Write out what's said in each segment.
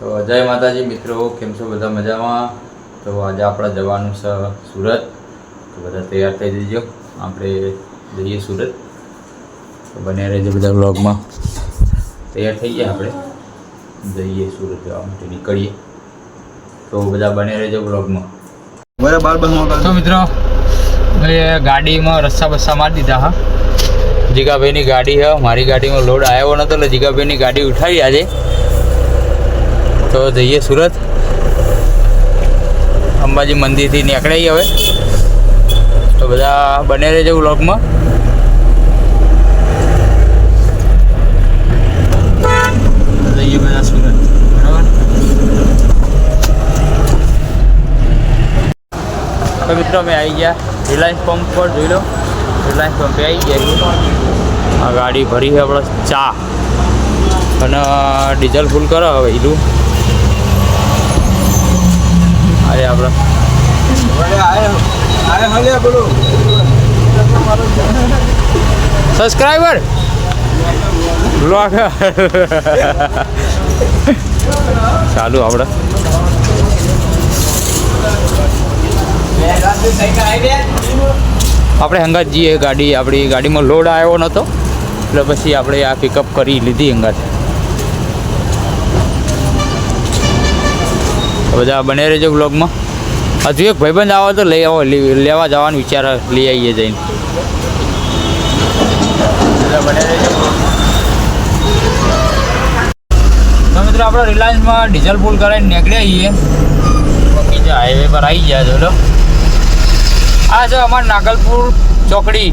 તો જય માતાજી મિત્રો, કેમ છો બધા મજામાં? તો આજે આપણે જવાનું છે સુરત, તો બધા તૈયાર થઈ જજો, આપણે જઈએ સુરત. તો બને રહેજો બધા વ્લોગમાં. તૈયાર થઈ ગયા, આપણે જઈએ સુરત જવા માટે નીકળીએ, તો બધા બને રહેજો વ્લોગમાં. તો મિત્રો ગાડીમાં રસ્સા બસ્સા મારી દીધા હા. જીગાભાઈની ગાડી છે, મારી ગાડીમાં લોડ આવ્યો નતો એટલે જીગાભાઈની ગાડી ઉઠાવી આજે. તો જઈએ સુરત, અંબાજી મંદિરથી નીકળીએ હવે. તો બધા બને રહેજો વ્લોગમાં. જઈએ બધા સુરત, બરાબર. તો મિત્રો અમે આવી ગયા રિલાયન્સ પંપ પર, જોઈ લો રિલાયન્સ પંપે આવી ગયા. આ ગાડી ભરી છે આપણે ચા અને ડીઝલ ફૂલ કરો હવે એલું. અરે આપણે સબસ્ક્રાઈબર બ્લોગ ચાલુ આપણે. આપણે હંગાત જઈએ, આપણી ગાડીમાં લોડ આવ્યો નહોતો એટલે પછી આપણે આ પિકઅપ કરી લીધી હંગાત. બધા બને રહેજો બ્લોગમાં. હજુ એક ભાઈબંધ આવો તો લઈ આવો, લેવા જવાનો વિચાર લઈ આવીએ જઈને. બધા બને રહેજો. તો મિત્રો આપણે રિલાયન્સમાં ડીઝલ ફૂલ કરાવીને નીકળી આવીએ. બીજા હાઈવે પર આવી ગયા ચલો. આ છે અમારા નાગલપુર ચોકડી,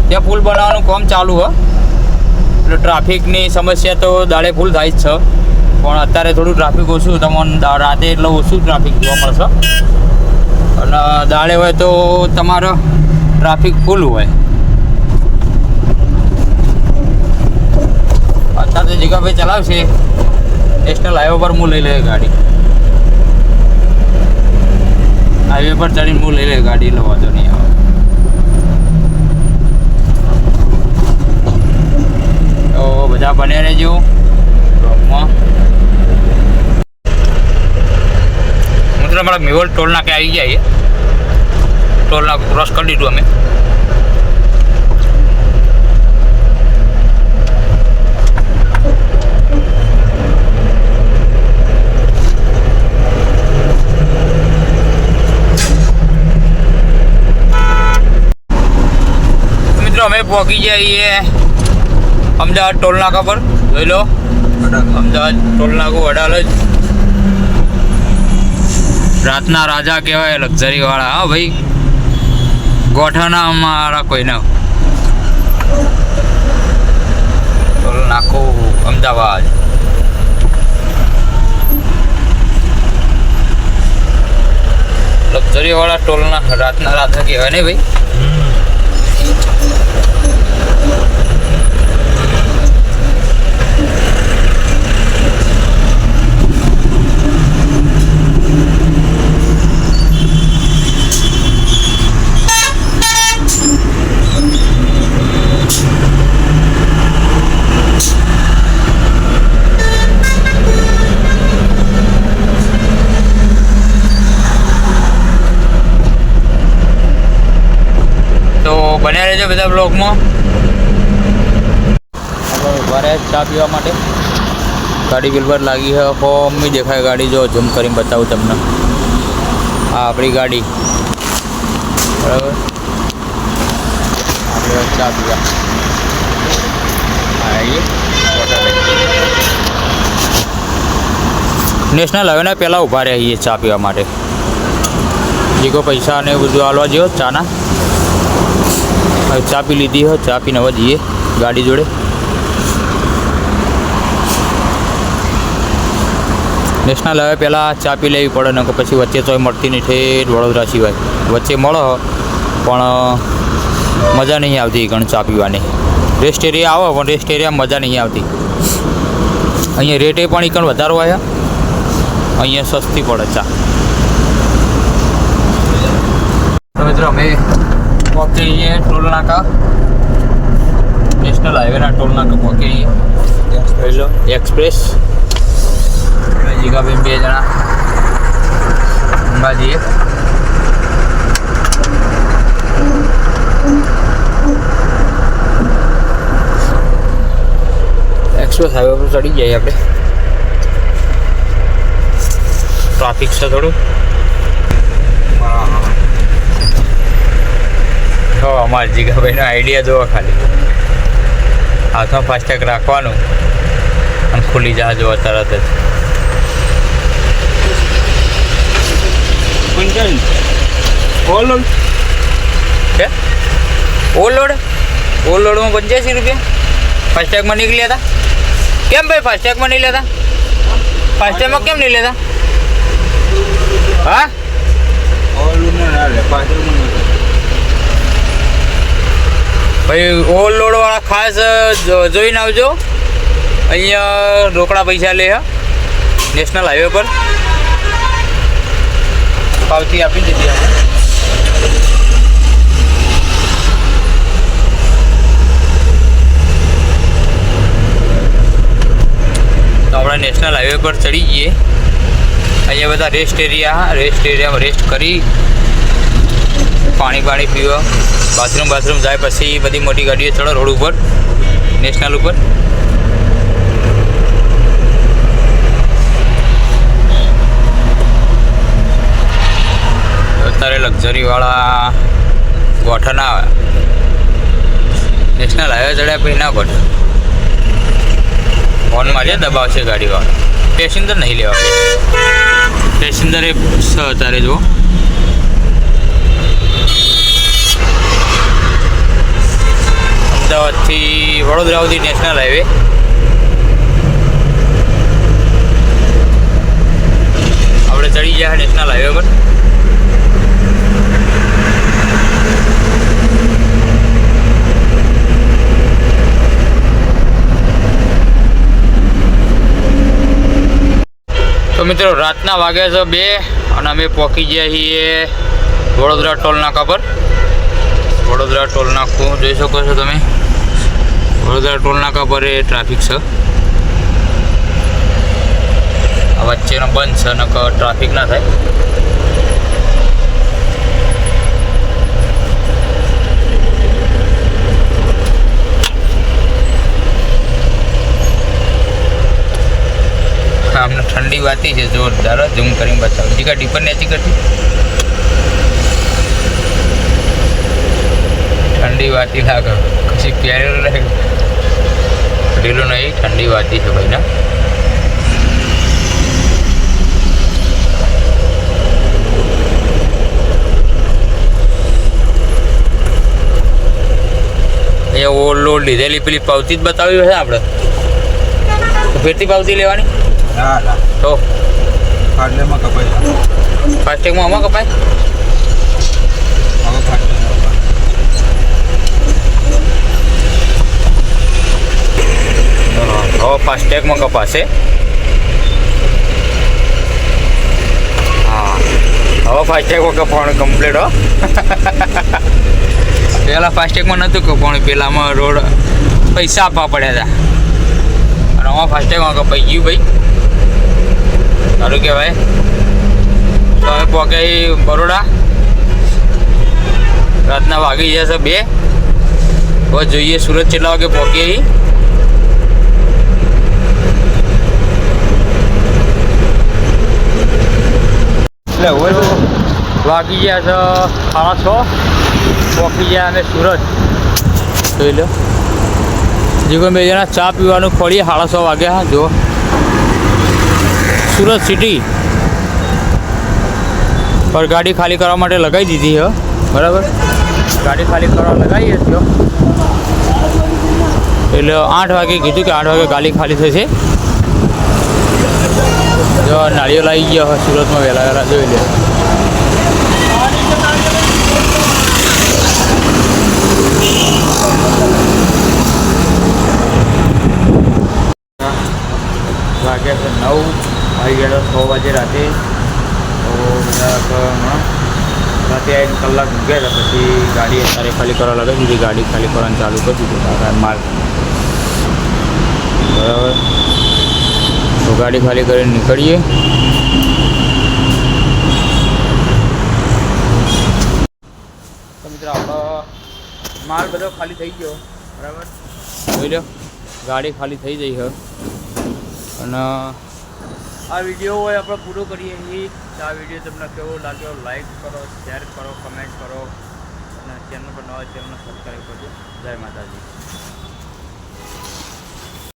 ત્યાં પુલ બનાવવાનું કામ ચાલુ હોય એટલે ટ્રાફિકની સમસ્યા તો દાડે ફૂલ થાય જ છે, પણ અત્યારે થોડું ટ્રાફિક ઓછું. તમને રાતે એટલે ઓછું ટ્રાફિક જોવા મળશે અને દાડે હોય તો તમારો ટ્રાફિક ફૂલ હોય. અત્યારે તો જીગાભાઈ ચલાવશે, નેશનલ હાઈવે પર હું લઈ લે ગાડી. હાઈવે પર ચડીને હું લઈ લે ગાડી, એટલે વાંધો નહીં આવે. તો બધા બને રહેજો બ્લોગમાં. મિત્રો અમારા મેવલ ટોલ નાકે આવી ગયા. ટોલ નાકું ક્રોસ કરી દીધું અમે. અમે પહોંચી જઈએ અમદાવાદ ટોલ નાકા પર, જોઈ લો અમદાવાદ ટોલ નાકું વડાલ જ. રાતના રાજા કહેવાય, લક્ઝરી વાળા. હા ભાઈ, ગોઠાના અમારા કોઈને. ટોલ નાકું અમદાવાદ. લક્ઝરી વાળા ટોલના રાતના રાજા કહેવાય ને ભાઈ. બન્યા રહેજો બધા બ્લોગમાં. આપણે ઉભા રહ્યા ચા પીવા માટે. ગાડી બિલ પર લાગી છે, ફોર્મની દેખાય ગાડી. જો ઝૂમ કરીને બતાવું તમને. આ આપણી ગાડી, બરાબર. આપણે ચા પીવા આવીએ. નેશનલ હાઈવેના પહેલાં ઊભા રહીએ ચા પીવા માટે. જે કોઈ પૈસા ને બધું આલવા જેવો ચાના. હવે ચા પી લીધી હોય, ચા પીને હવે જઈએ ગાડી જોડે. નેશનલ હાઈવે પહેલાં ચા પી લેવી પડે ને પછી વચ્ચે તો મળતી નહીં. ઠેઠ વડોદરા સિવાય વચ્ચે મળો પણ મજા નહીં આવતી ઘણી ચા પીવાની. રેસ્ટ એરિયા આવો પણ રેસ્ટ એરિયામાં મજા નહીં આવતી. અહીંયા રેટે પણ એકણ વધારો હોય, અહીંયા સસ્તી પડે ચા. તો મિત્રો અમે પહોંચી જઈએ ટોલ નાકા, નેશનલ હાઈવેના ટોલ નાકા પહોંચી જઈએ. એક્સપ્રેસ જીગાભાઈ 2 જણા ઊંઘા જઈએ. એક્સપ્રેસ હાઈવે પર ચડી જઈએ આપણે. ટ્રાફિક છે થોડું. અમારા જીગાભાઈનો આઈડિયા જોવો ખાલી. હાથમાં ફાસ્ટેગ રાખવાનું અને ખુલી જવા જોવા તરત જ. ઓવરલોડ છે. ઓવરલોડમાં 85 રૂપિયા ફાસ્ટેગમાં નીકળ્યા હતા. કેમ ભાઈ ફાસ્ટેગમાં નહીં લેતા? ફાસ્ટેગમાં કેમ નહીં લેતા? હા ભાઈ ઓવરલોડવાળા ખાસ જોઈને આવજો. અહીંયા રોકડા પૈસા લે નેશનલ હાઈવે પર. પાવતી આપી દીધી આપણે. તો આપણે નેશનલ હાઈવે પર ચડી જઈએ. અહીંયા બધા રેસ્ટ એરિયામાં રેસ્ટ કરી પાણી પીવા, બાથરૂમ જાય પછી બધી મોટી ગાડીઓ ચડો રોડ ઉપર નેશનલ ઉપર. અત્યારે લક્ઝરીવાળા ગોઠા ના આવે. નેશનલ હાઈવે ચડ્યા પછી ના ગોઠે. ફોન મારીએ દબાવશે ગાડીવાળા. પેસેન્જર નહીં લેવા. પેસેન્જર એ અત્યારે જુઓ. અમદાવાદથી વડોદરા સુધી નેશનલ હાઈવે. આપણે ચડી ગયા નેશનલ હાઈવે પર. તો મિત્રો રાતના વાગ્યા છે 2 અને અમે પહોંચી ગયા છીએ વડોદરા ટોલ નાકા પર. વડોદરા ટોલ નાકું જોઈ શકો છો તમે. વડોદરા ટોલ નાકા પર એ ટ્રાફિક છે. આ વચ્ચેનો બંધ છે ને ટ્રાફિક ના થાય. અમને ઠંડી વાતી છે જોરદાર. ઝૂમ કરીને બતાવો. જીગા ડીપર નેચી કરતી. ઠંડી વાતી લાગે. પછી પહેરેલું નહીં, ઢીલું નહીં, ઠંડી વાતી છે ભાઈ ના. અહીંયા ઓવરલોડ લીધેલી પેલી પાવતી જ બતાવી છે આપણે. ફેરથી પાવતી લેવાની. ના તો ફાસ્ટેગમાં કપાય. ફાસ્ટેગમાં આમાં કપાય. હવે ફાસ્ટેગમાં કપાશે. હા હવે ફાસ્ટેગમાં કપાવાનું કમ્પ્લીટ. હો પહેલાં ફાસ્ટેગમાં નહોતું કપાવાનું. પહેલાંમાં રોડ પૈસા આપવા પડ્યા હતા. અને આમાં ફાસ્ટેગમાં કપાઈ ગયું ભાઈ. સારું કહેવાય. તો હવે પહોંચ્યા બરોડા. રાતના વાગી જશે 2. હવે જોઈએ સુરત કેટલા વાગે પહોંચીએ. એટલે હવે વાગી ગયા છે 6:30. પહોંચી ગયા અને સુરત જોઈ લો. જીગો 2 જણા ચા પીવાનું ખોલીએ. 6:30 વાગ્યા. જો સુરત સિટી પર ગાડી ખાલી કરવા માટે લગાવી દીધી છે. બરાબર, ગાડી ખાલી કરવા લગાવી હતી. એટલે 8 વાગે કીધું કે 8 વાગે ગાડી ખાલી થશે. જો નાળિયેર આવી ગયો હોય સુરતમાં વહેલા જોઈ લે. વાગ્યા છે 9. આવી ગયા 6 વાગે રાતે. તો બધા રાતે 1 કલાક મૂક્યા હતા. પછી ગાડી અત્યારે ખાલી કરવા લગાવી દીધી. ગાડી ખાલી કરવાનું ચાલુ કરી દીધું માલ. બરાબર. તો તો ગાડી ખાલી કરીને નીકળીએ. તો મિત્રો આપણો માલ બધો ખાલી થઈ ગયો બરાબર. જોઈ લો ગાડી ખાલી થઈ જઈ છે અને આ વિડીયો હોય આપણે પૂરો કરીએ છીએ. આ વિડીયો તમને કેવો લાગ્યો લાઈક કરો, શેર કરો, કમેન્ટ કરો અને ચેનલ પર નવા ચેનલ સબસ્ક્રાઈબ કરજો. જય માતાજી.